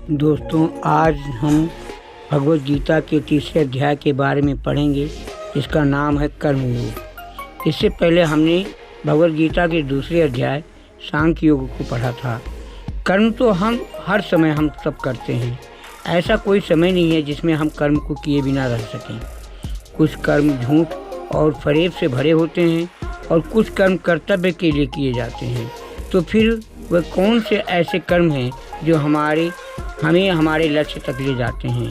दोस्तों, आज हम भगवत गीता के तीसरे अध्याय के बारे में पढ़ेंगे, जिसका नाम है कर्मयोग। इससे पहले हमने भगवत गीता के दूसरे अध्याय सांख्य योग को पढ़ा था। कर्म तो हम हर समय हम सब करते हैं। ऐसा कोई समय नहीं है जिसमें हम कर्म को किए बिना रह सकें। कुछ कर्म झूठ और फरेब से भरे होते हैं और कुछ कर्म कर्तव्य के लिए किए जाते हैं। तो फिर वह कौन से ऐसे कर्म हैं जो हमें हमारे लक्ष्य तक ले जाते हैं?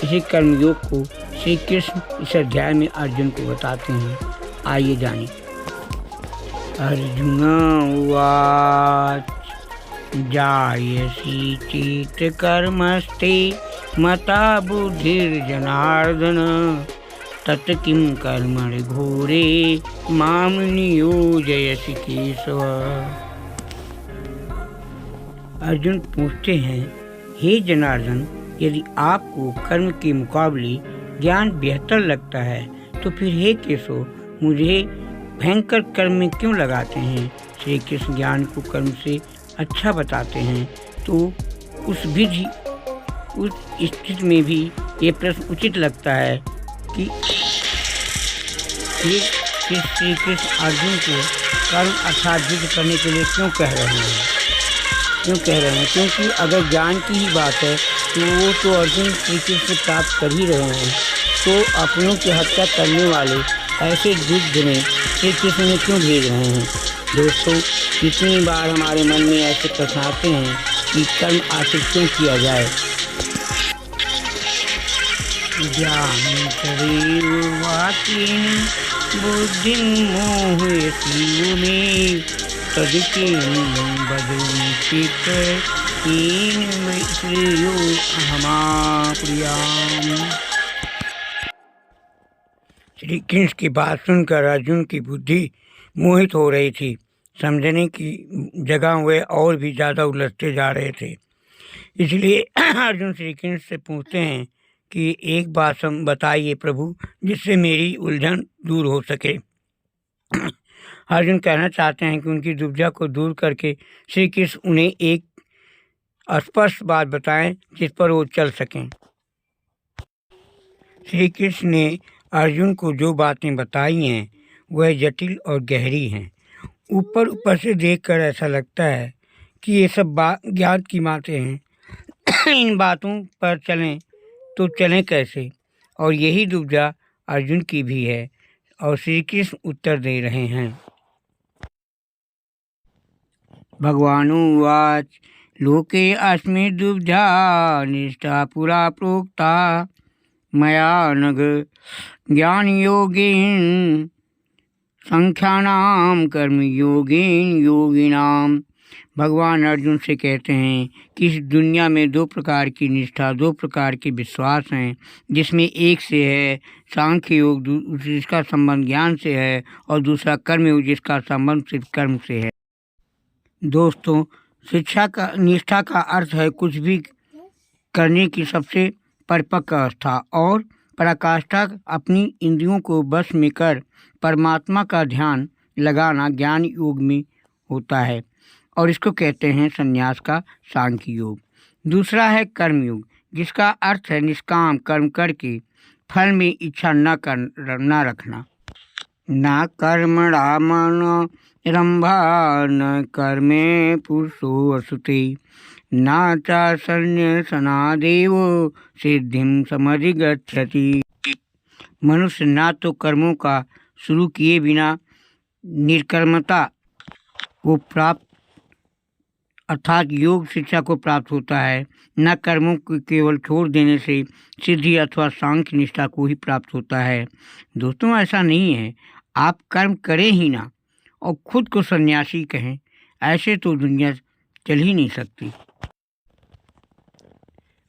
इसी कर्मयोग को श्री कृष्ण इस अध्याय में अर्जुन को बताते हैं। आइए जानें। अर्जुन उवाच जायसी चेत कर्मस्ते मता बुद्धिर्जनार्दन तत् किं कर्मणि घोरे मां नियोजयसि केशव। अर्जुन पूछते हैं, हे जनार्दन, यदि आपको कर्म के मुकाबले ज्ञान बेहतर लगता है तो फिर हे केशव, मुझे भयंकर कर्म में क्यों लगाते हैं? श्री कृष्ण ज्ञान को कर्म से अच्छा बताते हैं। तो उस स्थिति में भी ये प्रश्न उचित लगता है कि श्री कृष्ण अर्जुन को कर्म अर्थात युद्ध करने के लिए क्यों कह रहे हैं? क्योंकि अगर ज्ञान की ही बात है तो वो तो अर्जुन श्री कृष्ण प्राप्त कर ही रहे हैं। तो अपनों की हत्या करने वाले ऐसे युद्ध में श्री कृष्ण ने क्यों भेज रहे हैं? दोस्तों, कितनी बार हमारे मन में ऐसे प्रश्न आते हैं कि कर्म आखिर क्यों किया जाए। ज्ञान शरीर बुद्धि मोहयसी में तदिके बदलि चित्त श्री कृष्ण की बात सुनकर अर्जुन की बुद्धि मोहित हो रही थी। समझने की जगह वे और भी ज़्यादा उलझते जा रहे थे। इसलिए अर्जुन श्री कृष्ण से पूछते हैं कि एक बात बताइए प्रभु, जिससे मेरी उलझन दूर हो सके। अर्जुन कहना चाहते हैं कि उनकी दुविधा को दूर करके श्री कृष्ण उन्हें एक स्पष्ट बात बताएं जिस पर वो चल सकें। श्री कृष्ण ने अर्जुन को जो बातें बताई हैं वह जटिल और गहरी हैं। ऊपर से देखकर ऐसा लगता है कि ये सब ज्ञात की बातें हैं। इन बातों पर चलें तो चलें कैसे? और यही दुविधा अर्जुन की भी है और श्री कृष्ण उत्तर दे रहे हैं। भगवानुवाच लोके अस्मि दुविधा निष्ठा पुरा प्रोक्ता मया नघ ज्ञान योगेन संख्यानाम कर्म योगेन योगिनाम। भगवान अर्जुन से कहते हैं कि इस दुनिया में दो प्रकार की निष्ठा, दो प्रकार के विश्वास हैं, जिसमें एक से है सांख्य योग जिसका संबंध ज्ञान से है और दूसरा कर्म योग जिसका संबंध सिर्फ कर्म से है। दोस्तों, निष्ठा का अर्थ है कुछ भी करने की सबसे परिपक्व अवस्था और पराकाष्ठा। अपनी इंद्रियों को बस में कर परमात्मा का ध्यान लगाना ज्ञान योग में होता है और इसको कहते हैं संन्यास का सांख्य योग। दूसरा है कर्म योग, जिसका अर्थ है निष्काम कर्म करके फल में इच्छा न रखना। न कर्मणा मन रंभा न कर्मे पुरुषो वसुते न च संन्यासनादेव सिद्धिं समधिगच्छति। मनुष्य ना तो कर्मों का शुरू किए बिना निर्कर्मता को प्राप्त अर्थात योग शिक्षा को प्राप्त होता है, न कर्मों को केवल छोड़ देने से सिद्धि अथवा सांख्य निष्ठा को ही प्राप्त होता है। दोस्तों, ऐसा नहीं है आप कर्म करें ही ना और खुद को सन्यासी कहें, ऐसे तो दुनिया चल ही नहीं सकती।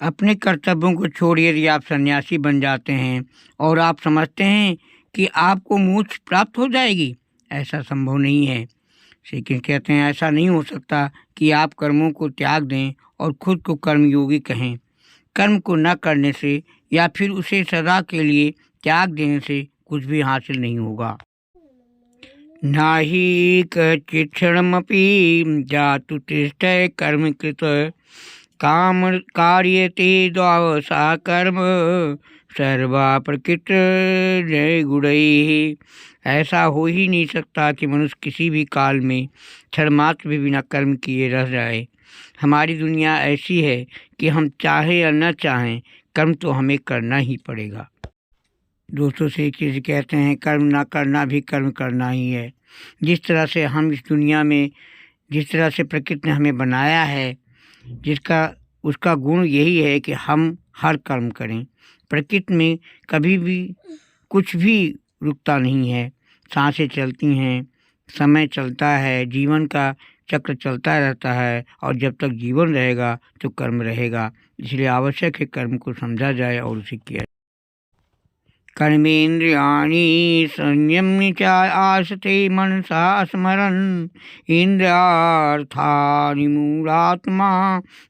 अपने कर्तव्यों को छोड़ यदि आप सन्यासी बन जाते हैं और आप समझते हैं कि आपको मोक्ष प्राप्त हो जाएगी, ऐसा संभव नहीं है। श्री कृष्ण कहते हैं ऐसा नहीं हो सकता कि आप कर्मों को त्याग दें और खुद को कर्मयोगी कहें। कर्म को न करने से या फिर उसे सदा के लिए त्याग देने से कुछ भी हासिल नहीं होगा। नाहि कच्चित् क्षणमपि जातु तिष्ठति कर्मकृत् काम कार्यते द्वावसा कर्म सर्वा प्रकृत जय गुणैः। ऐसा हो ही नहीं सकता कि मनुष्य किसी भी काल में क्षणमात्र भी बिना कर्म किए रह जाए। हमारी दुनिया ऐसी है कि हम चाहे या न चाहें कर्म तो हमें करना ही पड़ेगा। दोस्तों से एक चीज़ कहते हैं, कर्म ना करना भी कर्म करना ही है। जिस तरह से हम इस दुनिया में, जिस तरह से प्रकृति ने हमें बनाया है, उसका गुण यही है कि हम हर कर्म करें। प्रकृति में कभी भी कुछ भी रुकता नहीं है। सांसें चलती हैं, समय चलता है, जीवन का चक्र चलता रहता है, और जब तक जीवन रहेगा तो कर्म रहेगा। इसलिए आवश्यक है कर्म को समझा जाए और उसे किया जाए। कर्मेन्द्रियाणि संयम्य च आस्ते मनसा स्मरन् इंद्रियार्थानि मूढात्मा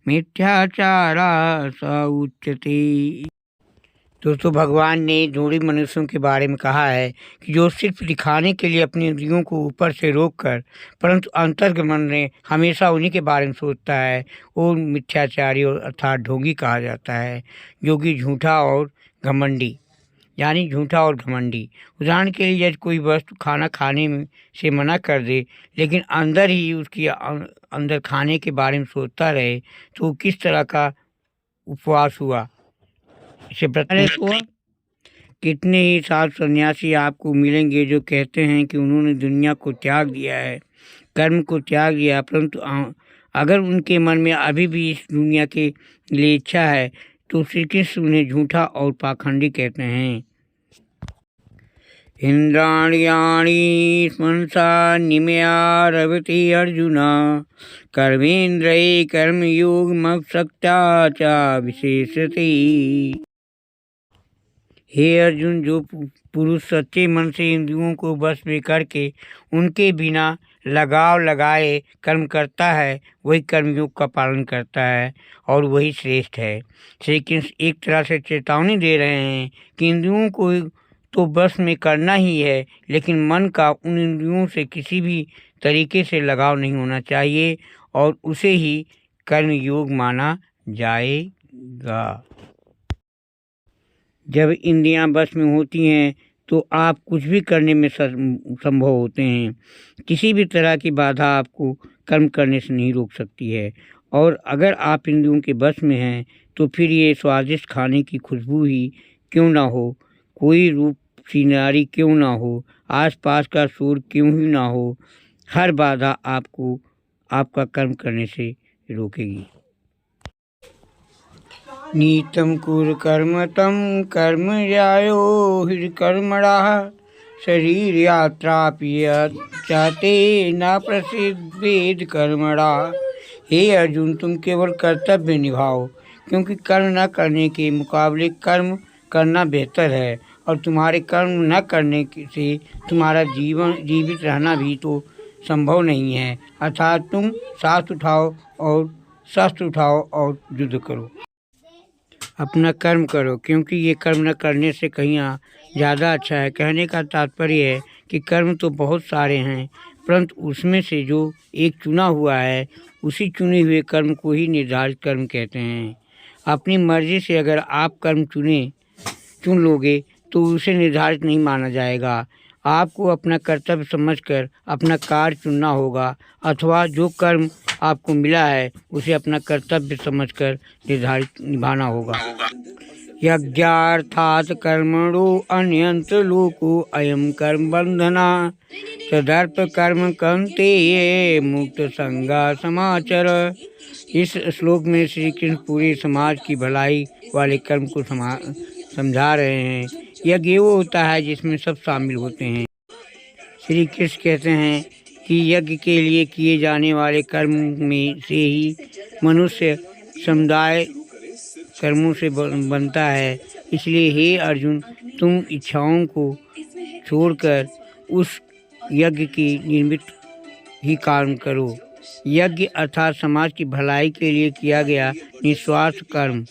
मिथ्याचारा स उच्यते। दोस्तों, भगवान ने ढूंढी मनुष्यों के बारे में कहा है कि जो सिर्फ दिखाने के लिए अपनी इंद्रियों को ऊपर से रोककर परंतु अंतर्गमन में हमेशा उन्हीं के बारे में सोचता है, वो मिथ्याचारी और अर्थात ढोंगी कहा जाता है, जो कि झूठा और घमंडी, यानी झूठा और घमंडी। उदाहरण के लिए यदि कोई वस्तु खाना खाने में से मना कर दे लेकिन अंदर ही उसकी अंदर खाने के बारे में सोचता रहे तो किस तरह का उपवास हुआ, इसे बताने हुआ। कितने ही साधु सन्यासी आपको मिलेंगे जो कहते हैं कि उन्होंने दुनिया को त्याग दिया है, कर्म को त्याग दिया, परंतु अगर उनके मन में अभी भी इस दुनिया के लिए इच्छा है तो श्री कृष्ण उन्हें झूठा और पाखंडी कहते हैं। इंद्रियाणि मनसा निमया रवति अर्जुन कर्मेन्द्रिये कर्मयोग मत्सक्ता च विशेषते। हे अर्जुन, जो पुरुष सच्चे मन से इंद्रियों को बस में करके उनके बिना लगाव लगाए कर्म करता है, वही कर्मयोग का पालन करता है और वही श्रेष्ठ है। श्री कृष्ण एक तरह से चेतावनी दे रहे हैं कि इंद्रियों को तो बस में करना ही है, लेकिन मन का उन इंद्रियों से किसी भी तरीके से लगाव नहीं होना चाहिए और उसे ही कर्मयोग माना जाएगा। जब इंद्रियां बस में होती हैं तो आप कुछ भी करने में संभव होते हैं। किसी भी तरह की बाधा आपको कर्म करने से नहीं रोक सकती है। और अगर आप इंद्रियों के बस में हैं तो फिर ये स्वादिष्ट खाने की खुशबू ही क्यों ना हो, कोई रूप सीनारी क्यों ना हो, आसपास का शोर क्यों ही ना हो, हर बाधा आपको आपका कर्म करने से रोकेगी। नीतम कुर कर्म तम कर्म जायो हिर कर्मणा शरीर यात्रा चाहते न प्रसिद्ध वेद कर्मणा। हे अर्जुन, तुम केवल कर्तव्य निभाओ, क्योंकि कर्म न करने के मुकाबले कर्म करना बेहतर है, और तुम्हारे कर्म न करने से तुम्हारा जीवित रहना भी तो संभव नहीं है। अर्थात तुम शस्त्र उठाओ और युद्ध करो, अपना कर्म करो, क्योंकि ये कर्म न करने से कहीं ज़्यादा अच्छा है। कहने का तात्पर्य है कि कर्म तो बहुत सारे हैं, परंतु उसमें से जो एक चुना हुआ है उसी चुने हुए कर्म को ही निर्धारित कर्म कहते हैं। अपनी मर्जी से अगर आप कर्म चुन लोगे तो उसे निर्धारित नहीं माना जाएगा। आपको अपना कर्तव्य समझकर अपना कार्य चुनना होगा, अथवा जो कर्म आपको मिला है उसे अपना कर्तव्य समझकर निर्धारित निभाना होगा। यज्ञार्थात् कर्मणो अन्यंत लोको अयम कर्म बंधना तदर्थ कर्म कंते ये मुक्त संगा समाचर। इस श्लोक में श्री कृष्ण पूरे समाज की भलाई वाले कर्म को समझा रहे हैं। यज्ञ वो होता है जिसमें सब शामिल होते हैं। श्री कृष्ण कहते हैं कि यज्ञ के लिए किए जाने वाले कर्म में से ही मनुष्य समुदाय कर्मों से बनता है। इसलिए हे अर्जुन, तुम इच्छाओं को छोड़कर उस यज्ञ की निर्मित ही काम करो। यज्ञ अर्थात समाज की भलाई के लिए किया गया निस्वार्थ कर्म।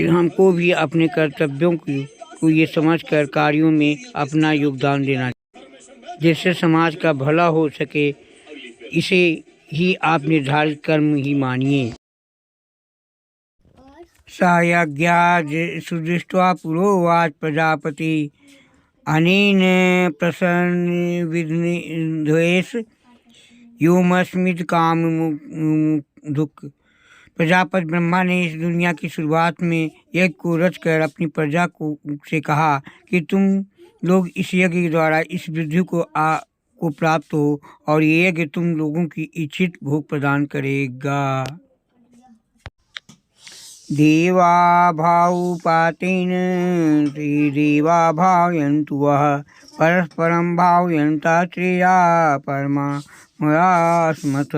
हमको भी अपने कर्तव्यों को ये समझकर कार्यों में अपना योगदान देना, जिससे समाज का भला हो सके। इसे ही आप निर्धारित कर्म ही मानिए। स यज्ञात् सुदृष्ट्वा पुरोवाच प्रजापति अनेन प्रसन्नविद्वेष योमस्मित काम दुख। प्रजापति ब्रह्मा ने इस दुनिया की शुरुआत में यज्ञ को रचकर अपनी प्रजा को से कहा कि तुम लोग इस यज्ञ के द्वारा इस वृद्धि को प्राप्त हो और ये यज्ञ तुम लोगों की इच्छित भोग प्रदान करेगा। देवा भावपातेन श्रीदेवा भावयन्तु वः परस्परम भावयन्ता श्रेया परमा मयास्मत्।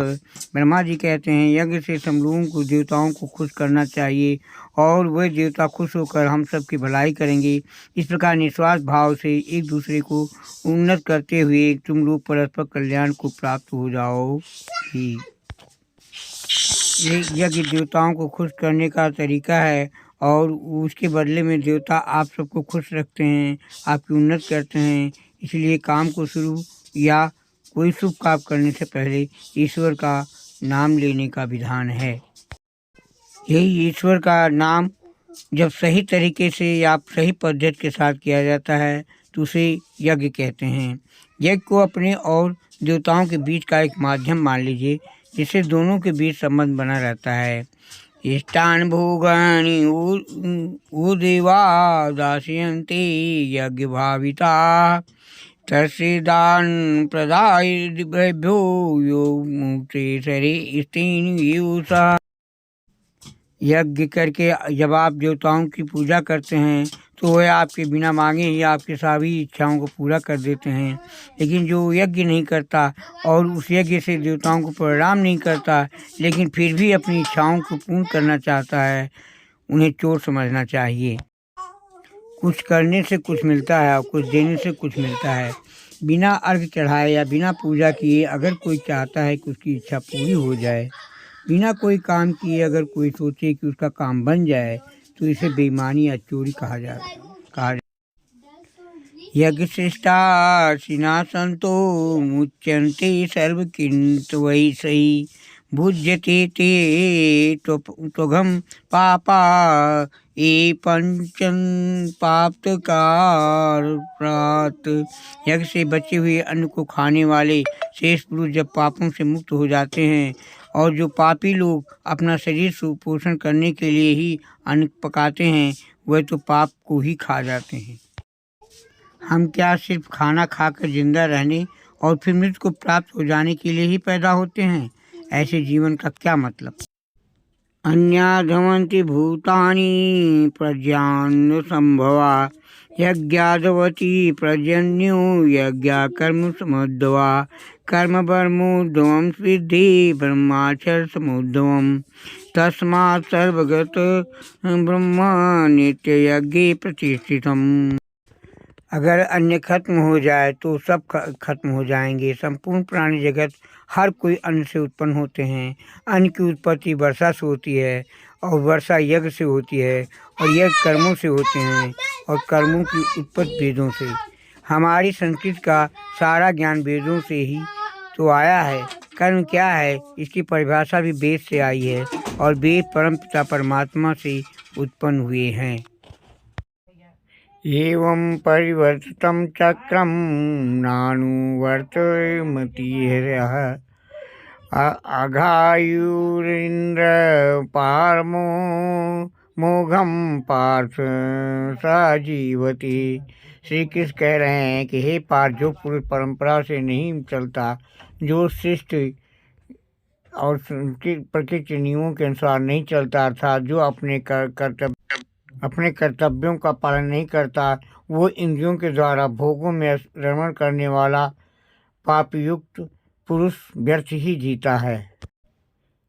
ब्रह्मा जी कहते हैं यज्ञ से हम लोगों को देवताओं को खुश करना चाहिए और वह देवता खुश होकर हम सब की भलाई करेंगे। इस प्रकार निस्वार्थ भाव से एक दूसरे को उन्नत करते हुए तुम लोग परस्पर कल्याण को प्राप्त हो जाओ। ये यज्ञ देवताओं को खुश करने का तरीका है और उसके बदले में देवता आप सबको खुश रखते हैं, आपकी उन्नत करते हैं। इसलिए काम को शुरू या कोई शुभ काम करने से पहले ईश्वर का नाम लेने का विधान है। यही ईश्वर का नाम जब सही तरीके से या सही पद्धति के साथ किया जाता है तो उसे यज्ञ कहते हैं। यज्ञ को अपने और देवताओं के बीच का एक माध्यम मान लीजिए जिससे दोनों के बीच संबंध बना रहता है। इष्टान भोगानि वो देवा दास्यन्ते यज्ञ भाविता तस्य दान प्रदायभ्यो यो मुक्ते सरे स्तेन युषा। यज्ञ करके जब आप देवताओं की पूजा करते हैं तो वह आपके बिना मांगे ही आपके सभी इच्छाओं को पूरा कर देते हैं। लेकिन जो यज्ञ नहीं करता और उस यज्ञ से देवताओं को परिणाम नहीं करता लेकिन फिर भी अपनी इच्छाओं को पूर्ण करना चाहता है, उन्हें चोर समझना चाहिए। कुछ करने से कुछ मिलता है और कुछ देने से कुछ मिलता है। बिना अर्घ चढ़ाए या बिना पूजा किए अगर कोई चाहता है कि उसकी इच्छा पूरी हो जाए, बिना कोई काम किए अगर कोई सोचे कि उसका काम बन जाए तो इसे बेईमानी या चोरी कहा यज्ञ श्रेष्ठा सिना संतो मुच्यन्ते सर्व किंतु वही सही भुज्यते ते त्वघम पापा ये पंचन पाप्तकार प्रात। यज्ञ से बचे हुए अन्न को खाने वाले शेष पुरुष जब पापों से मुक्त हो जाते हैं और जो पापी लोग अपना शरीर पोषण करने के लिए ही अन्न पकाते हैं वह तो पाप को ही खा जाते हैं। हम क्या सिर्फ खाना खाकर जिंदा रहने और फिर मृत्यु को प्राप्त हो जाने के लिए ही पैदा होते हैं? ऐसे जीवन का क्या मतलब? अन्याधमन्ति भूतानि प्रज्ञान संभवा यज्ञादवती प्रजन्यो यज्ञा कर्म समुद्भवा कर्म ब्रह्मोद्भवं सिद्धि ब्रह्माक्षर समुद्भवम् तस्मात् सर्वगत ब्रह्म नित्य यज्ञे प्रतिष्ठितम्। अगर अन्न खत्म हो जाए तो सब खत्म हो जाएंगे। संपूर्ण प्राणी जगत हर कोई अन्न से उत्पन्न होते हैं। अन्न की उत्पत्ति वर्षा से होती है और वर्षा यज्ञ से होती है और यज्ञ कर्मों से होते हैं और कर्मों की उत्पत्ति वेदों से। हमारी संस्कृति का सारा ज्ञान वेदों से ही तो आया है। कर्म क्या है इसकी परिभाषा भी वेद से आई है और वेद परम पिता परमात्मा से उत्पन्न हुए हैं। एवं परिवर्तितं चक्रं नानुवर्तयतीह अघायुरिन्द्र पारमो मोघम पार्थ सजीवती। श्री कृष्ण कह रहे हैं कि हे पार्थ, जो पुरुष परंपरा से नहीं चलता, जो शिष्ट और प्रकृति नियमों के अनुसार नहीं चलता, अर्थात जो अपने कर्तव्यों का पालन नहीं करता, वो इंद्रियों के द्वारा भोगों में रमण करने वाला पापयुक्त पुरुष व्यर्थ ही जीता है।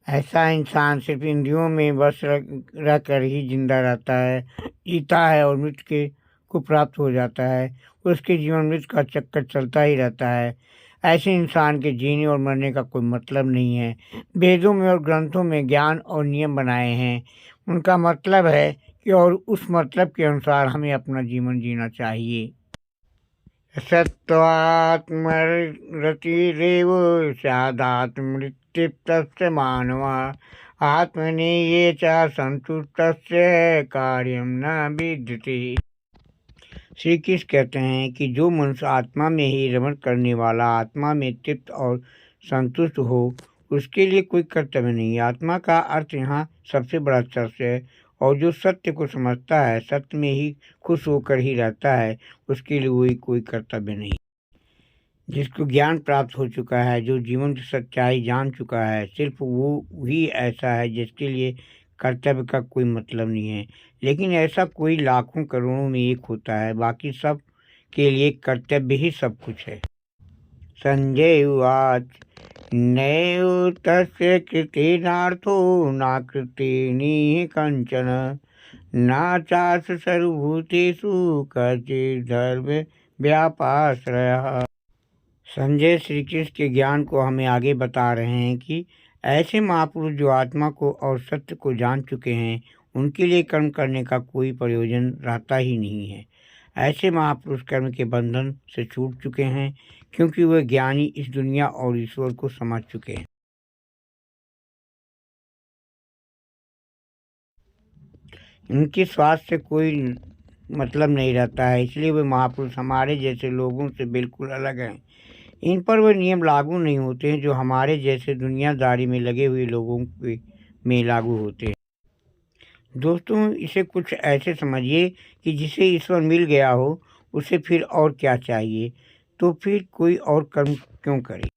ऐसा इंसान सिर्फ इंद्रियों में बस रहकर ही जिंदा रहता है, जीता है और मृत्यु को प्राप्त हो जाता है। उसके जीवन मृत्यु का चक्कर चलता ही रहता है। ऐसे इंसान के जीने और मरने का कोई मतलब नहीं है। वेदों में और ग्रंथों में ज्ञान और नियम बनाए हैं, उनका मतलब है कि और उस मतलब के अनुसार हमें अपना जीवन जीना चाहिए। सत्वात्मरतिरेव स्यादात्मृत्युप्तस्य मानवा आत्मनि ये च संतुष्टस्य कार्यम न विद्यते। श्री कृष्ण कहते हैं कि जो मनुष्य आत्मा में ही रमण करने वाला, आत्मा में तृप्त और संतुष्ट हो, उसके लिए कोई कर्तव्य नहीं। आत्मा का अर्थ यहाँ सबसे बड़ा सत्य है, और जो सत्य को समझता है, सत्य में ही खुश होकर ही रहता है, उसके लिए वही कोई कर्तव्य नहीं। जिसको ज्ञान प्राप्त हो चुका है, जो जीवन की सच्चाई जान चुका है, सिर्फ वो ही ऐसा है जिसके लिए कर्तव्य का कोई मतलब नहीं है। लेकिन ऐसा कोई लाखों करोड़ों में एक होता है, बाकी सब के लिए कर्तव्य ही सब कुछ है। संजय उवाच नैव तस्य कृतेनार्थो न कृतेनि कंचन न चास्य सर्वभूतेषु कचिद्धर्म व्यापाश्रयः। संजय श्री कृष्ण के ज्ञान को हमें आगे बता रहे हैं कि ऐसे महापुरुष जो आत्मा को और सत्य को जान चुके हैं, उनके लिए कर्म करने का कोई प्रयोजन रहता ही नहीं है। ऐसे महापुरुष कर्म के बंधन से छूट चुके हैं, क्योंकि वे ज्ञानी इस दुनिया और ईश्वर को समझ चुके हैं। इनके स्वार्थ से कोई मतलब नहीं रहता है, इसलिए वे महापुरुष हमारे जैसे लोगों से बिल्कुल अलग हैं। इन पर वे नियम लागू नहीं होते हैं जो हमारे जैसे दुनियादारी में लगे हुए लोगों के में लागू होते हैं। दोस्तों, इसे कुछ ऐसे समझिए कि जिसे ईश्वर मिल गया हो, उसे फिर और क्या चाहिए, तो फिर कोई और कर्म क्यों करे।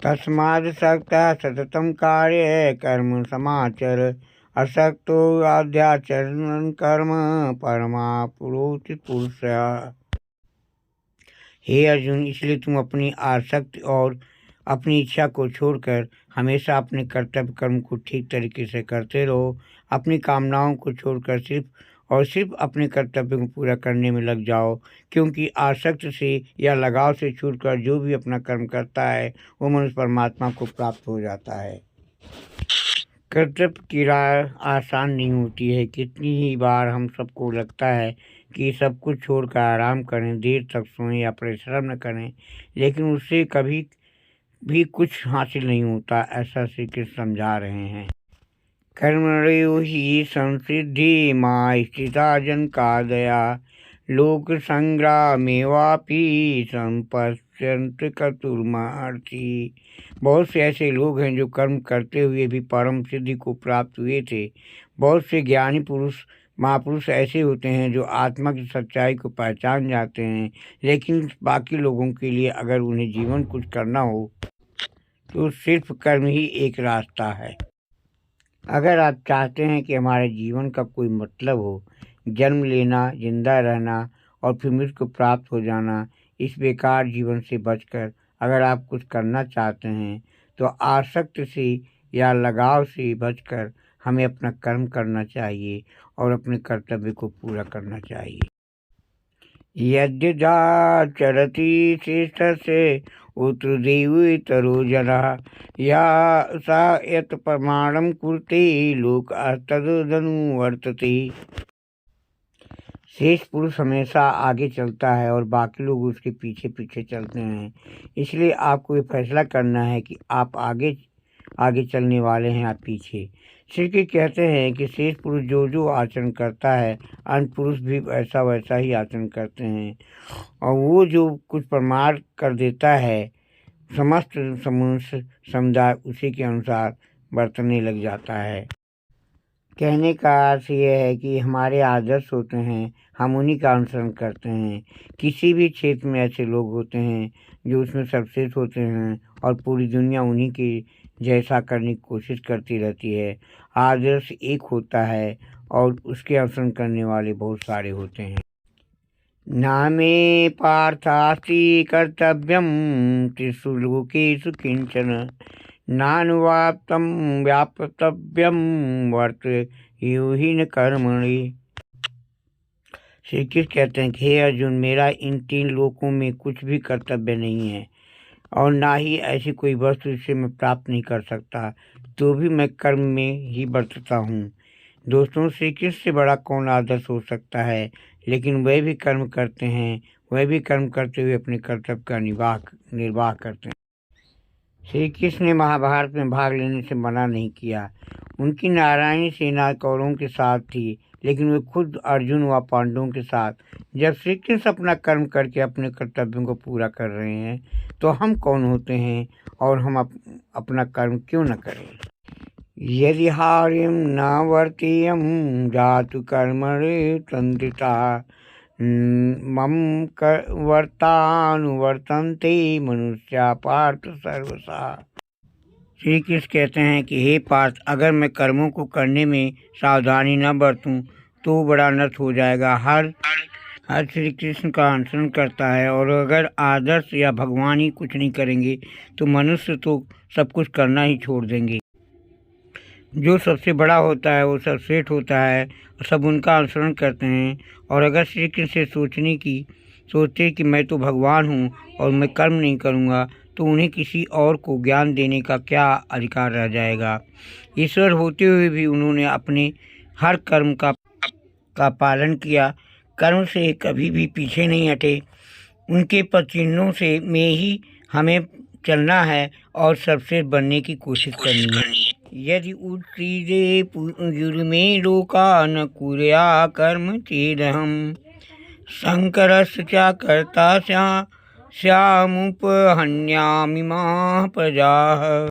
तस्माद् सक्तः सततं कार्ये कर्म समाचर असक्तो आद्याचरण कर्म परमाप्नोति पुरुषः। हे अर्जुन, इसलिए तुम अपनी आसक्ति और अपनी इच्छा को छोड़कर हमेशा अपने कर्तव्य कर्म को ठीक तरीके से करते रहो। अपनी कामनाओं को छोड़कर सिर्फ और सिर्फ अपने कर्तव्य को पूरा करने में लग जाओ, क्योंकि आसक्ति से या लगाव से छूटकर जो भी अपना कर्म करता है, वो मनुष्य परमात्मा को प्राप्त हो जाता है। कर्तव्य की राह आसान नहीं होती है। कितनी ही बार हम सबको लगता है कि सब कुछ छोड़कर आराम करें, देर तक सोएं या परिश्रम न करें, लेकिन उससे कभी भी कुछ हासिल नहीं होता। ऐसा श्री कृष्ण समझा रहे हैं। कर्मणो हि संसिद्धि मा स्थिता जनकादया लोक संग्रामेवापि संपश्यन्त कतुर्महर्षि। बहुत से ऐसे लोग हैं जो कर्म करते हुए भी परम सिद्धि को प्राप्त हुए थे। बहुत से ज्ञानी पुरुष महापुरुष ऐसे होते हैं जो आत्मा की सच्चाई को पहचान जाते हैं, लेकिन बाकी लोगों के लिए अगर उन्हें जीवन कुछ करना हो तो सिर्फ कर्म ही एक रास्ता है। अगर आप चाहते हैं कि हमारे जीवन का कोई मतलब हो, जन्म लेना, जिंदा रहना और फिर मृत्यु को प्राप्त हो जाना, इस बेकार जीवन से बचकर अगर आप कुछ करना चाहते हैं, तो आसक्ति से या लगाव से बचकर हमें अपना कर्म करना चाहिए और अपने कर्तव्य को पूरा करना चाहिए। यद्यदाचरति श्रेष्ठस्य उत्र देवेतरो जनः या सा यत् प्रमाणं कुरुते लोकस्तदनुवर्तते। श्रेष्ठ पुरुष हमेशा आगे चलता है और बाकी लोग उसके पीछे पीछे चलते हैं। इसलिए आपको ये फैसला करना है कि आप आगे आगे चलने वाले हैं या पीछे। श्री कृष्ण कहते हैं कि श्रेष्ठ पुरुष जो जो आचरण करता है, अन्य पुरुष भी वैसा वैसा ही आचरण करते हैं, और वो जो कुछ प्रमाण कर देता है, समस्त मनुष्य समुदाय उसी के अनुसार बरतने लग जाता है। कहने का अर्थ यह है कि हमारे आदर्श होते हैं, हम उन्हीं का अनुसरण करते हैं। किसी भी क्षेत्र में ऐसे लोग होते हैं जो उसमें सर्वश्रेष्ठ होते हैं और पूरी दुनिया उन्हीं के जैसा करने की कोशिश करती रहती है। आदर्श एक होता है और उसके अनुसरण करने वाले बहुत सारे होते हैं। नामे पार्थास्ति कर्तव्यम त्रिषु लोकेषु किंचन नानुवाप्तं व्याप्तव्यम वर्त यूहीन कर्मणि। श्री कृष्ण कहते हैं कि हे अर्जुन, मेरा इन तीन लोकों में कुछ भी कर्तव्य नहीं है और ना ही ऐसी कोई वस्तु जिसे मैं प्राप्त नहीं कर सकता, तो भी मैं कर्म में ही बरतता हूँ। दोस्तों, श्री कृष्ण से बड़ा कौन आदर्श हो सकता है, लेकिन वह भी कर्म करते हैं, वह भी कर्म करते हुए अपने कर्तव्य का निर्वाह करते हैं। श्री कृष्ण ने महाभारत में भाग लेने से मना नहीं किया। उनकी नारायणी सेना कौरवों के साथ थी, लेकिन वे खुद अर्जुन व पांडवों के साथ। जब श्री कृष्ण अपना कर्म करके अपने कर्तव्यों को पूरा कर रहे हैं, तो हम कौन होते हैं और हम अपना कर्म क्यों न करें। यदि हार्यम न वर्तेयम जातु कर्मणे तंत्रिता मम वर्तानुवर्तन्ते मनुष्या पार्थ सर्वसा। श्री कृष्ण कहते हैं कि हे पार्थ, अगर मैं कर्मों को करने में सावधानी न बरतूं तो बड़ा नष्ट हो जाएगा। हर श्री कृष्ण का अनुसरण करता है, और अगर आदर्श या भगवान ही कुछ नहीं करेंगे तो मनुष्य तो सब कुछ करना ही छोड़ देंगे। जो सबसे बड़ा होता है वो सब श्रेष्ठ होता है, सब उनका अनुसरण करते हैं। और अगर श्री कृष्ण से सोचते कि मैं तो भगवान हूँ और मैं कर्म नहीं करूँगा, तो उन्हें किसी और को ज्ञान देने का क्या अधिकार रह जाएगा। ईश्वर होते हुए भी उन्होंने अपने हर कर्म का पालन किया, कर्म से कभी भी पीछे नहीं हटे। उनके पदचिन्हों से में ही हमें चलना है और सबसे बनने की कोशिश करनी है। यदि उत्सीदे युर्मे लोका न कुर्या कर्म चेदहम शंकरस्य च कर्ता श्यामुपहन्यामि माः प्रजाः।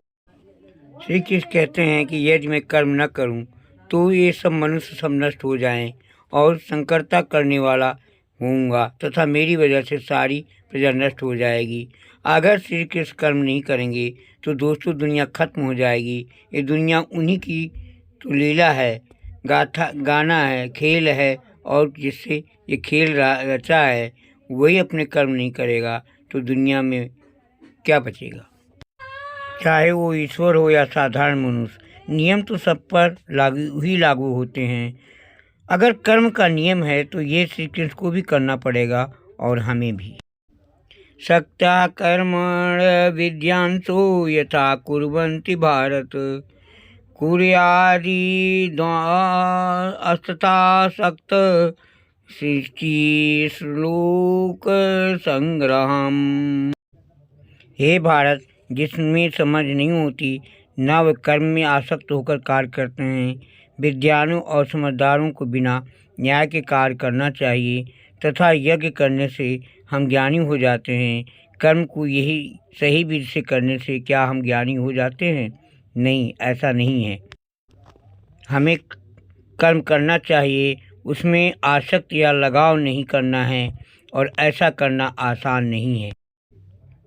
श्री कृष्ण कहते हैं कि यदि मैं कर्म न करूं तो ये सब मनुष्य सब नष्ट हो जाएं, और संकरता करने वाला होऊंगा तथा मेरी वजह से सारी प्रजा नष्ट हो जाएगी। अगर श्री कृष्ण कर्म नहीं करेंगे तो दोस्तों दुनिया खत्म हो जाएगी। ये दुनिया उन्हीं की तो लीला है, गाना है, खेल है, और जिससे ये खेल रचा है वही अपने कर्म नहीं करेगा तो दुनिया में क्या बचेगा। चाहे वो ईश्वर हो या साधारण मनुष्य, नियम तो सब पर लागू होते हैं। अगर कर्म का नियम है तो ये श्री कृष्ण को भी करना पड़ेगा और हमें भी। सक्ता कर्मण विद्यांसो यथा कुर्वन्ति भारत कुर्यादि अस्तथा सक्त सृष्टि श्लोक संग्रहम। हे भारत, जिसमें समझ नहीं होती न वे कर्म में आसक्त होकर कार्य करते हैं। विद्वानों और समझदारों को बिना न्याय के कार्य करना चाहिए, तथा यज्ञ करने से हम ज्ञानी हो जाते हैं। कर्म को यही सही विधि से करने से क्या हम ज्ञानी हो जाते हैं? नहीं, ऐसा नहीं है। हमें कर्म करना चाहिए, उसमें आसक्त या लगाव नहीं करना है, और ऐसा करना आसान नहीं है।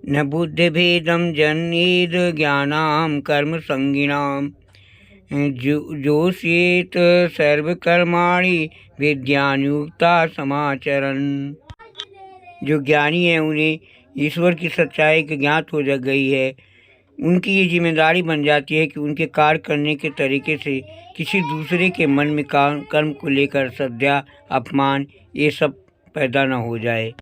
न बुद्धिभेदम जन्येद ज्ञानाम कर्म संगिनाम जोष्येत सर्वकर्माणि विद्यानुक्ता समाचरण। जो ज्ञानी है उन्हें ईश्वर की सच्चाई की ज्ञात हो गई है। उनकी ये जिम्मेदारी बन जाती है कि उनके कार्य करने के तरीके से किसी दूसरे के मन में कर्म को लेकर श्रद्धा, अपमान ये सब पैदा न हो जाए।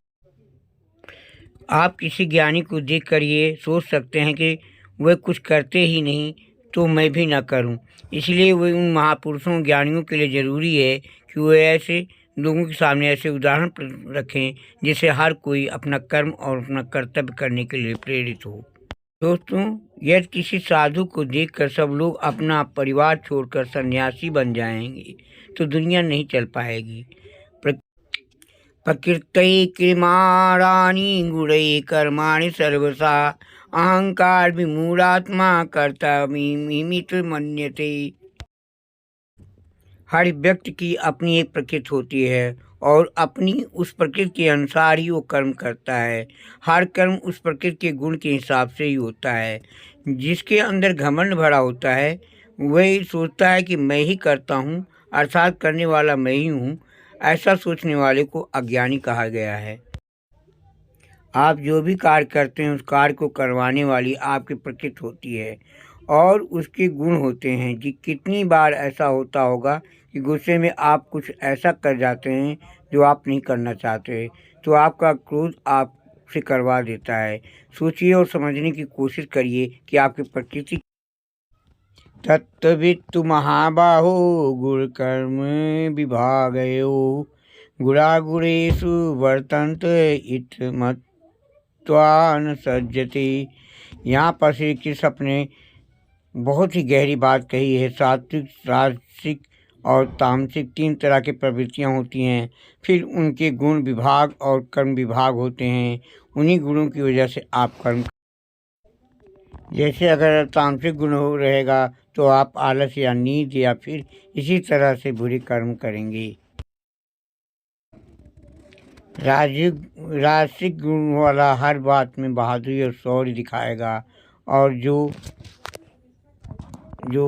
आप किसी ज्ञानी को देख कर ये सोच सकते हैं कि वह कुछ करते ही नहीं तो मैं भी ना करूं। इसलिए वे उन महापुरुषों ज्ञानियों के लिए ज़रूरी है कि वे ऐसे लोगों के सामने ऐसे उदाहरण रखें जिससे हर कोई अपना कर्म और अपना कर्तव्य करने के लिए प्रेरित हो। दोस्तों, यदि किसी साधु को देखकर सब लोग अपना परिवार छोड़कर सन्यासी बन जाएंगे तो दुनिया नहीं चल पाएगी। प्रकृतये क्रियमाणानि गुणैः कर्माणि सर्वशः अहंकार विमूढ़ात्मा कर्तव्यमिति मन्यते। हर व्यक्ति की अपनी एक प्रकृति होती है और अपनी उस प्रकृति के अनुसार ही वो कर्म करता है। हर कर्म उस प्रकृति के गुण के हिसाब से ही होता है। जिसके अंदर घमंड भरा होता है वही सोचता है कि मैं ही करता हूँ, अर्थात करने वाला मैं ही हूँ। ऐसा सोचने वाले को अज्ञानी कहा गया है। आप जो भी कार्य करते हैं उस कार्य को करवाने वाली आपकी प्रकृति होती है और उसके गुण होते हैं। कि कितनी बार ऐसा होता होगा कि गुस्से में आप कुछ ऐसा कर जाते हैं जो आप नहीं करना चाहते, तो आपका क्रोध आपसे करवा देता है। सोचिए और समझने की कोशिश करिए कि आपकी प्रकृति। तत्वित्तु महाबाहो गुण कर्म विभागयो गुणागुणेषु वर्तन्त इति मत्वा न सज्जते। यहाँ पर श्री कृष्ण अपने बहुत ही गहरी बात कही है। सात्विक, राजसिक और तामसिक 3 तरह की प्रवृत्तियाँ होती हैं। फिर उनके गुण विभाग और कर्म विभाग होते हैं। उन्हीं गुणों की वजह से आप कर्म, जैसे अगर तामसिक गुण हो रहेगा तो आप आलस या नींद या फिर इसी तरह से बुरे कर्म करेंगे। राजसिक गुण वाला हर बात में बहादुरी और शौर्य दिखाएगा, और जो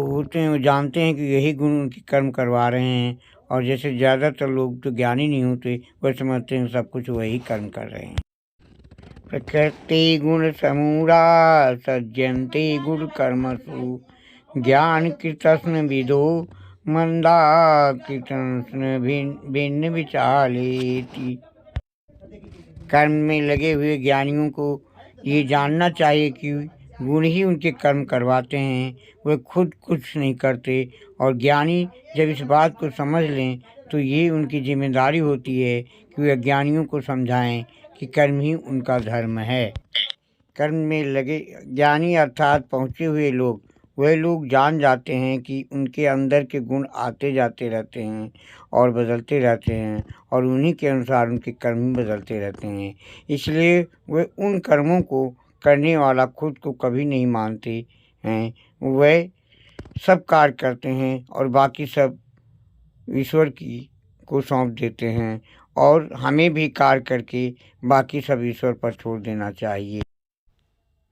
होते हैं वो जानते हैं कि यही गुण उनके कर्म करवा रहे हैं। और जैसे ज़्यादातर लोग तो ज्ञानी नहीं होते, वह समझते हैं सब कुछ वही कर्म कर रहे हैं। प्रकृति गुण समूढ़ा सज्जन्ते गुण कर्मसु ज्ञान कृतस्न विदो मंदा कृतस्न भिन्न विचालेति। कर्म में लगे हुए ज्ञानियों को ये जानना चाहिए कि गुण ही उनके कर्म करवाते हैं, वे खुद कुछ नहीं करते। और ज्ञानी जब इस बात को समझ लें तो ये उनकी जिम्मेदारी होती है कि वे ज्ञानियों को समझाएं कि कर्म ही उनका धर्म है। कर्म में लगे ज्ञानी अर्थात पहुँचे हुए लोग, वह लोग जान जाते हैं कि उनके अंदर के गुण आते जाते रहते हैं और बदलते रहते हैं, और उन्हीं के अनुसार उनके कर्म बदलते रहते हैं। इसलिए वे उन कर्मों को करने वाला खुद को कभी नहीं मानते हैं। वह सब कार्य करते हैं और बाकी सब ईश्वर की को सौंप देते हैं, और हमें भी कार्य करके बाकी सब ईश्वर पर छोड़ देना चाहिए।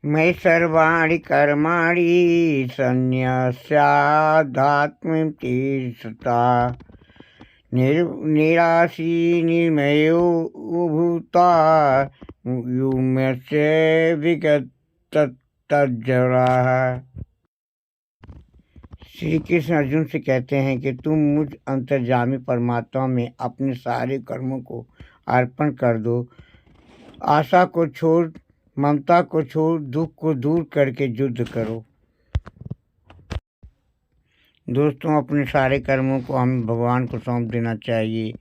मैं सर्वाणि कर्माणि संन्यस्याध्यात्म तीर्थता निराशी निर्मयो भूता युम्यस्य विगत तज्जरा। श्री कृष्ण अर्जुन से कहते हैं कि तुम मुझ अंतर्यामी परमात्मा में अपने सारे कर्मों को अर्पण कर दो। आशा को छोड़, ममता को छोड़, दुख को दूर करके युद्ध करो। दोस्तों, अपने सारे कर्मों को हमें भगवान को सौंप देना चाहिए।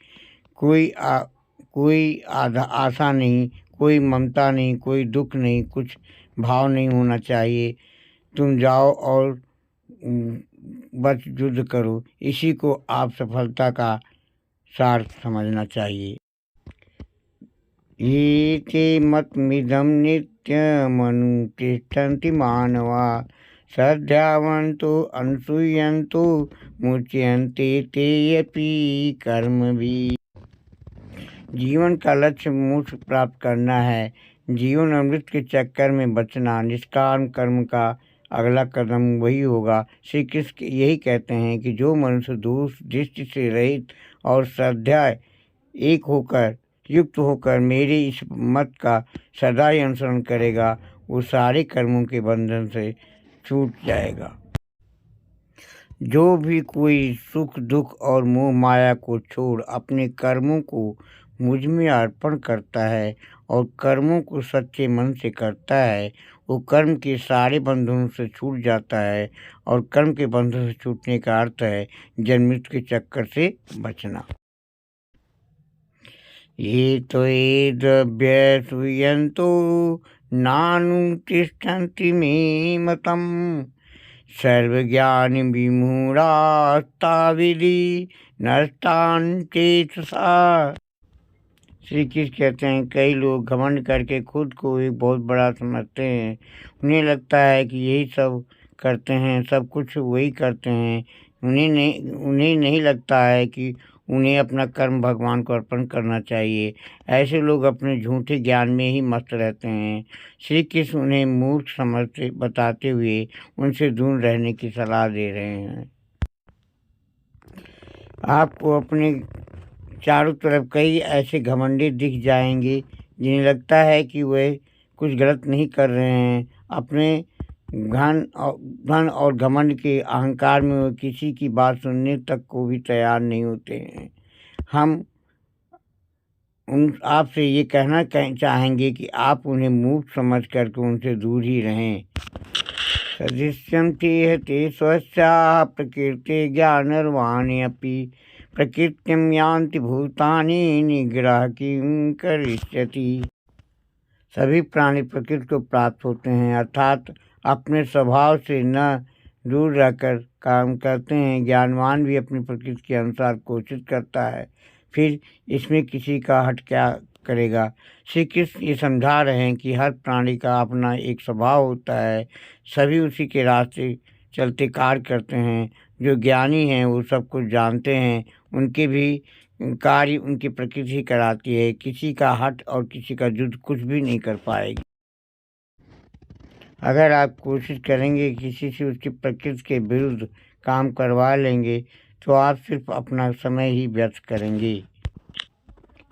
कोई आशा नहीं, कोई ममता नहीं, कोई दुख नहीं, कुछ भाव नहीं होना चाहिए। तुम जाओ और बस युद्ध करो। इसी को आप सफलता का सार समझना चाहिए। ये मतमिदं नित्यमनुतिष्ठन्ति मानवा श्रद्धावन्तो अनुसूयन्तो मुच्यन्ते ते अपि कर्मभिः। जीवन का लक्ष्य मोक्ष प्राप्त करना है। जीवन अमृत के चक्कर में बचना, निष्काम कर्म का अगला कदम वही होगा। श्री कृष्ण यही कहते हैं कि जो मनुष्य दोष दृष्टि से रहित और श्रद्धा एक होकर युक्त होकर मेरे इस मत का सदा ही अनुसरण करेगा, वो सारे कर्मों के बंधन से छूट जाएगा। जो भी कोई सुख दुख और मोह माया को छोड़ अपने कर्मों को मुझ में अर्पण करता है और कर्मों को सच्चे मन से करता है, वो कर्म के सारे बंधनों से छूट जाता है। और कर्म के बंधन से छूटने का अर्थ है जन्म मृत्यु के चक्कर से बचना। ये तो ये द्रव्य सूयंतो नानुतिष्ठन्ति मे मतम् सर्वज्ञान विमूढ़ास्ता विधि नष्टान्तेजसा। श्री कृष्ण कहते हैं कई लोग घमंड करके खुद को एक बहुत बड़ा समझते हैं। उन्हें लगता है कि यही सब करते हैं, सब कुछ वही करते हैं। उन्हें नहीं लगता है कि उन्हें अपना कर्म भगवान को अर्पण करना चाहिए। ऐसे लोग अपने झूठे ज्ञान में ही मस्त रहते हैं। श्री कृष्ण उन्हें मूर्ख समझते बताते हुए उनसे दूर रहने की सलाह दे रहे हैं। आपको अपने चारों तरफ कई ऐसे घमंडी दिख जाएंगे जिन्हें लगता है कि वे कुछ गलत नहीं कर रहे हैं। अपने धन और घमंड के अहंकार में वे किसी की बात सुनने तक को भी तैयार नहीं होते हैं। हम आपसे ये कहना चाहेंगे कि आप उन्हें मूर्ख समझ करके उनसे दूर ही रहें। सदृश्यं ते स्वस्या प्रकृति ज्ञानर्वाणे अपि प्रकृतिं यान्ति भूतानि निग्रह किं करिष्यति। सभी प्राणी प्रकृति को प्राप्त होते हैं, अर्थात अपने स्वभाव से न दूर रहकर काम करते हैं। ज्ञानवान भी अपनी प्रकृति के अनुसार कोशिश करता है, फिर इसमें किसी का हट क्या करेगा। श्री कृष्ण ये समझा रहे हैं कि हर प्राणी का अपना एक स्वभाव होता है, सभी उसी के रास्ते चलते कार्य करते हैं। जो ज्ञानी हैं वो सब कुछ जानते हैं, उनके भी कार्य उनकी प्रकृति ही कराती है। किसी का हट और किसी का युद्ध कुछ भी नहीं कर पाएगी। अगर आप कोशिश करेंगे किसी से उसकी प्रकृति के विरुद्ध काम करवा लेंगे तो आप सिर्फ अपना समय ही व्यर्थ करेंगे।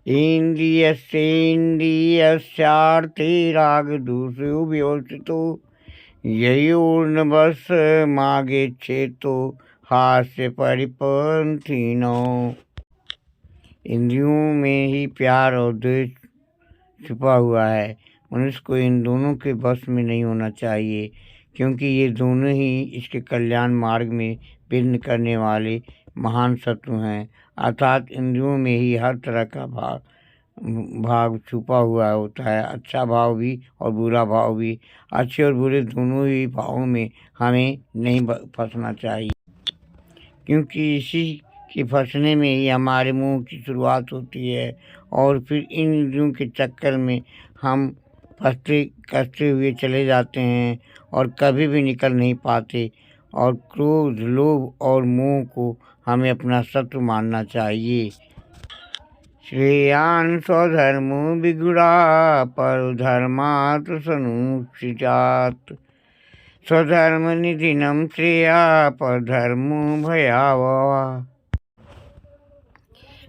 इंद्रियस्तेन्द्रियस्यार्थे रागदोषोऽव्यवस्थितो ययोर्नवस मागेच्छेतो हास्य परिपन्थिनो। इंद्रियों में ही प्यार और द्वेष छुपा हुआ है। मनुष्य को इन दोनों के वश में नहीं होना चाहिए, क्योंकि ये दोनों ही इसके कल्याण मार्ग में विघ्न करने वाले महान शत्रु हैं। अर्थात इंद्रियों में ही हर तरह का भाव छुपा हुआ होता है, अच्छा भाव भी और बुरा भाव भी। अच्छे और बुरे दोनों ही भावों में हमें नहीं फंसना चाहिए, क्योंकि इसी के फंसने में ही हमारे मुंह की शुरुआत होती है और फिर इन इंद्रियों के चक्कर में हम फंसते कसते हुए चले जाते हैं और कभी भी निकल नहीं पाते। और क्रोध, लोभ और मोह को हमें अपना शत्रु मानना चाहिए। श्रेयान् स्वधर्मो विगुणा पर धर्मात् सनुष्ठितात् स्वधर्म निधिनं श्रेया पर धर्मो भयावह।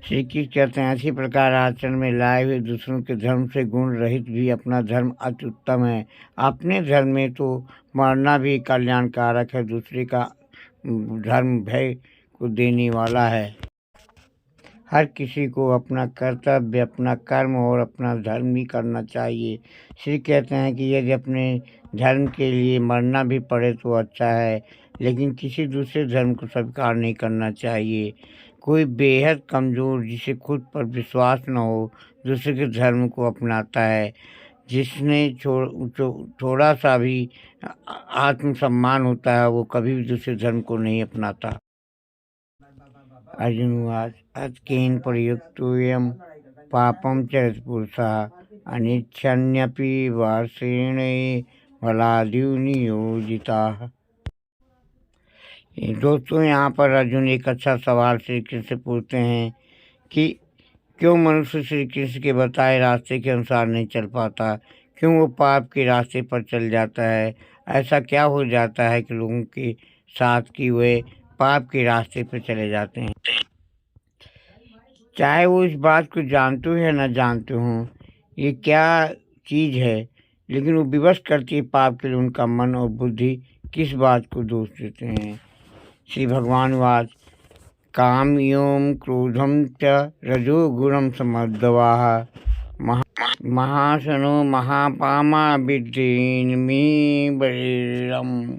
श्री कृष्ण कहते हैं, इसी प्रकार आचरण में लाए हुए दूसरों के धर्म से गुण रहित भी अपना धर्म अति उत्तम है। अपने धर्म में तो मरना भी कल्याणकारक है, दूसरे का धर्म भय को देने वाला है। हर किसी को अपना कर्तव्य, अपना कर्म और अपना धर्म ही करना चाहिए। श्री कहते हैं कि यदि अपने धर्म के लिए मरना भी पड़े तो अच्छा है, लेकिन किसी दूसरे धर्म को स्वीकार नहीं करना चाहिए। कोई बेहद कमज़ोर, जिसे खुद पर विश्वास न हो, दूसरे के धर्म को अपनाता है। जिसने थोड़ा सा भी आत्मसम्मान होता है, वो कभी भी दूसरे धर्म को नहीं अपनाता। अर्जुनवाच अत्केन प्रयुक्तोऽयं पापं चरति पुरुषः अनिच्छन्यपि वार्ष्णेय बलाद्यु नियोजिताः। दोस्तों, यहाँ पर अर्जुन एक अच्छा सवाल श्री कृष्ण से पूछते हैं कि क्यों मनुष्य श्री कृष्ण के बताए रास्ते के अनुसार नहीं चल पाता, क्यों वो पाप के रास्ते पर चल जाता है। ऐसा क्या हो जाता है कि लोगों के साथ कि वे पाप के रास्ते पर चले जाते हैं। चाहे वो इस बात को जानते हो या न जानते हों, ये क्या चीज़ है, लेकिन वो विवश करती है पाप के लिए उनका मन और बुद्धि किस बात को दोष देते हैं। श्री भगवान वाच काम योम क्रोधम च रजो गुणम समद्वाः महासनो महापामा विद्धि में बलिरम।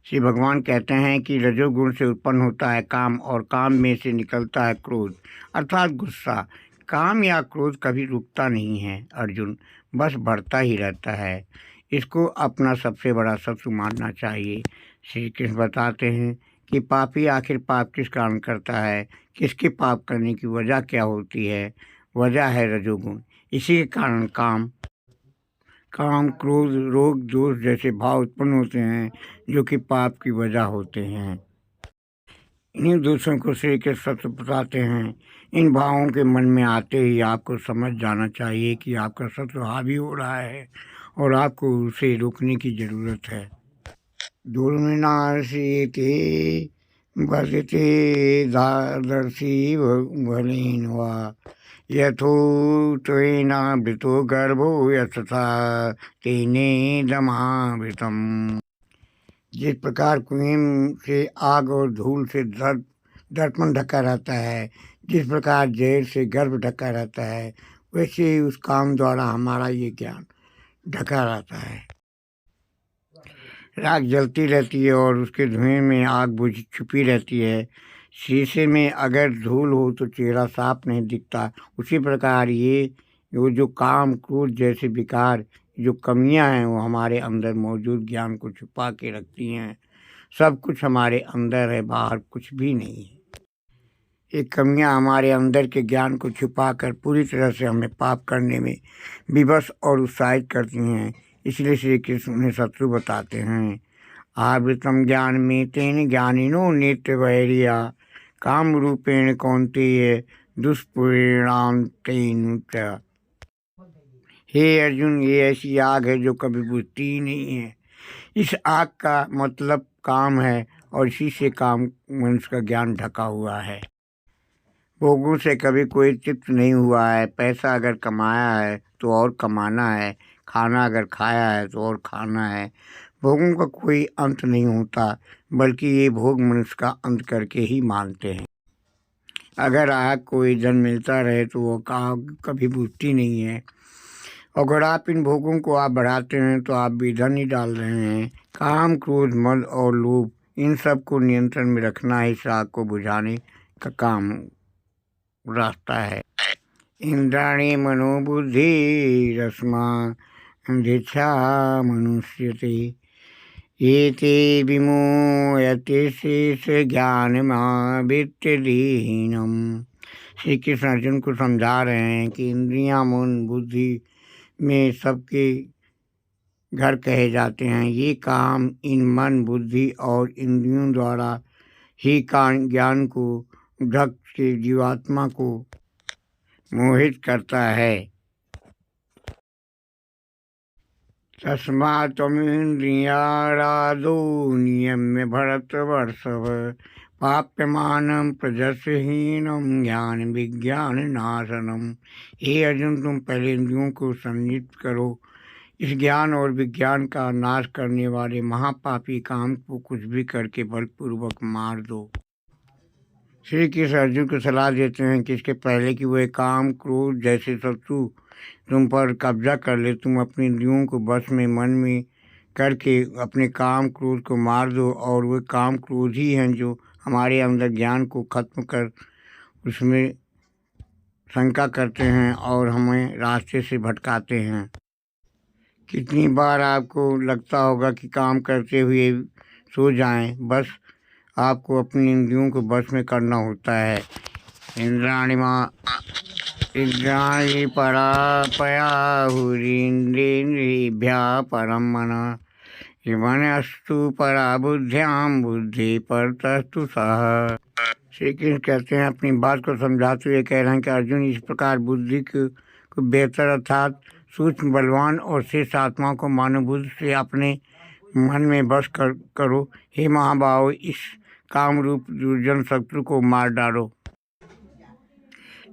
श्री भगवान कहते हैं कि रजोगुण से उत्पन्न होता है काम, और काम में से निकलता है क्रोध अर्थात गुस्सा। काम या क्रोध कभी रुकता नहीं है अर्जुन, बस बढ़ता ही रहता है। इसको अपना सबसे बड़ा शत्रु मानना चाहिए। श्री कृष्ण बताते हैं कि पापी आखिर पाप किस कारण करता है, किसके पाप करने की वजह क्या होती है। वजह है रजोगुण। इसी के कारण काम, क्रोध, रोग, दोष जैसे भाव उत्पन्न होते हैं, जो कि पाप की वजह होते हैं। इन्हीं दोषों को श्री के सत्य बताते हैं। इन भावों के मन में आते ही आपको समझ जाना चाहिए कि आपका शत्रु हावी हो रहा है और आपको उसे रोकने की जरूरत है। दुर्विनाशीते बदते दादर्शी भलेन वा यथो त्वेनावृतो गर्भो यथा तेनेदमावृतम। जिस प्रकार कुएं से आग और धूल से दर्पण ढका रहता है, जिस प्रकार जहर से गर्भ ढका रहता है, वैसे ही उस काम द्वारा हमारा ये ज्ञान ढका रहता है। राख जलती रहती है और उसके धुएं में आग बुझ छुपी रहती है। शीशे में अगर धूल हो तो चेहरा साफ नहीं दिखता, उसी प्रकार ये वो जो काम क्रोध जैसे विकार जो कमियां हैं वो हमारे अंदर मौजूद ज्ञान को छुपा के रखती हैं। सब कुछ हमारे अंदर है, बाहर कुछ भी नहीं है। ये कमियां हमारे अंदर के ज्ञान को छुपाकर पूरी तरह से हमें पाप करने में विवश और उत्साहित करती हैं। इसलिए श्री कृष्ण उन्हें शत्रु बताते हैं। आवृतम ज्ञान में तेन ज्ञानिनो नित्य वैरिया काम रूपेण कौन्तेय दुष्परिणाम तेन च। हे अर्जुन, ये ऐसी आग है जो कभी बुझती ही नहीं है। इस आग का मतलब काम है और इसी से काम मनुष्य का ज्ञान ढका हुआ है। भोगों से कभी कोई तृप्त नहीं हुआ है। पैसा अगर कमाया है तो और कमाना है, खाना अगर खाया है तो और खाना है। भोगों का कोई अंत नहीं होता, बल्कि ये भोग मनुष्य का अंत करके ही मानते हैं। अगर आग को ईंधन मिलता रहे तो वो आग कभी बुझती नहीं है। अगर आप इन भोगों को आप बढ़ाते हैं तो आप भी ईंधन ही डाल रहे हैं। काम, क्रोध, मद और लोभ, इन सब को नियंत्रण में रखना ही इस आग को बुझाने का काम रास्ता है। इंद्राणी मनोबुद्धि रस्मा धिच्छा मनुष्यते एते विमोहयते शेष ज्ञानमावित्यधीनम। श्री कृष्ण अर्जुन को समझा रहे हैं कि इंद्रियां, मन, बुद्धि में सबके घर कहे जाते हैं। ये काम इन मन, बुद्धि और इंद्रियों द्वारा ही ज्ञान को ढक के जीवात्मा को मोहित करता है। तस्मात् त्वमिन्द्रियारादौ नियम्य भरतवर्षभ पाप्यमानं प्रजस्हीनं ज्ञान विज्ञान नाशनम। हे अर्जुन, तुम पहले इंद्रियों को संयमित करो। इस ज्ञान और विज्ञान का नाश करने वाले महापापी काम को कुछ भी करके बलपूर्वक मार दो। श्री कृष्ण अर्जुन को सलाह देते हैं कि इसके पहले कि वह काम, क्रोध जैसे शत्रु तुम पर कब्जा कर ले, तुम अपनी इंद्रियों को बस में, मन में करके अपने काम, क्रोध को मार दो। और वे काम, क्रोध ही हैं जो हमारे अंदर ज्ञान को खत्म कर उसमें शंका करते हैं और हमें रास्ते से भटकाते हैं। कितनी बार आपको लगता होगा कि काम करते हुए सो जाएं, बस आपको अपनी इंद्रियों को बस में करना होता है। इंद्राणि परा पयाहुरीन्द्रियेभ्यः परं मनः मनस्तु परा बुद्ध्यां बुद्धि परतस्तु सः। श्री कृष्ण कहते हैं, अपनी बात को समझाते हुए कह रहे हैं कि अर्जुन, इस प्रकार बुद्धि को बेहतर अर्थात सूक्ष्म, बलवान और शेष आत्मा को मानव बुद्धि से अपने मन में बस करो। हे महाबाहो, इस कामरूप दुर्जन शत्रु को मार डालो।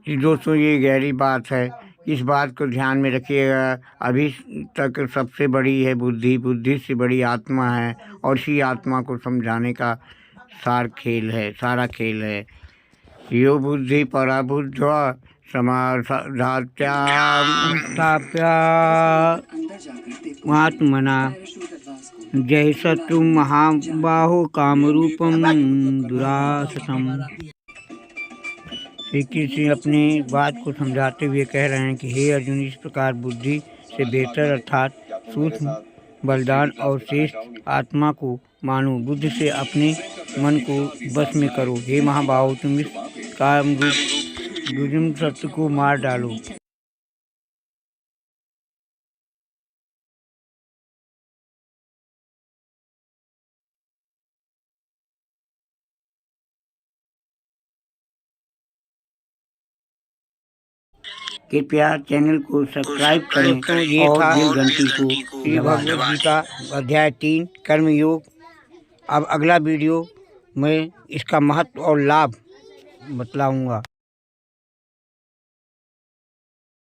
दोस्तों, ये गहरी बात है, इस बात को ध्यान में रखिएगा। अभी तक सबसे बड़ी है बुद्धि, बुद्धि से बड़ी आत्मा है और इसी आत्मा को समझाने का सारा खेल है। यो बुद्धि परा बुद्ध्वा समाधात्म्यात्मना जय शत्रु महाबाहो कामरूपम दुरासतम। श्री कृष्ण अपनी बात को समझाते हुए कह रहे हैं कि हे अर्जुन, इस प्रकार बुद्धि से बेहतर अर्थात सूक्ष्म, बलदान और श्रेष्ठ आत्मा को मानो बुद्धि से अपने मन को बस में करो। हे महाबाहो, तुम इस कामरूप दुर्जन शत्रु को मार डालो। कृपया चैनल को सब्सक्राइब करें और बेल घंटी को। श्री भगवद गीता अध्याय 3 कर्मयोग। अब अगला वीडियो में इसका महत्व और लाभ बतलाऊंगा।